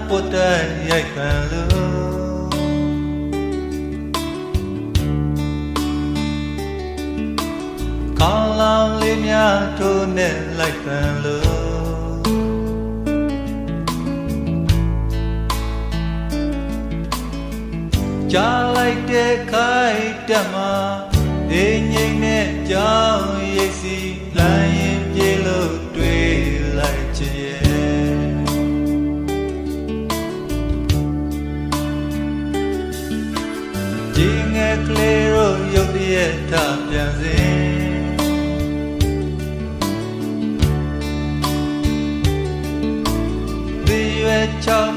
ပုတ်တဲ့ရိုက်ခံလို့ခေါင်းလောင်လေးများထိုးနဲ့လိုက်ခံလို့ကြားလိုက်တဲ့ခိုက်တက်မှာဒီငိမ့်နဲ့ကြောင်းရိပ်စီလမ်းရင်ပြေလို့တွေ့လိုက်ချင်ရဲ့ဒီငယ်ကလေးတို့ရုပ်တရက်ထပြန်စေဒီရွယ်ချောင်း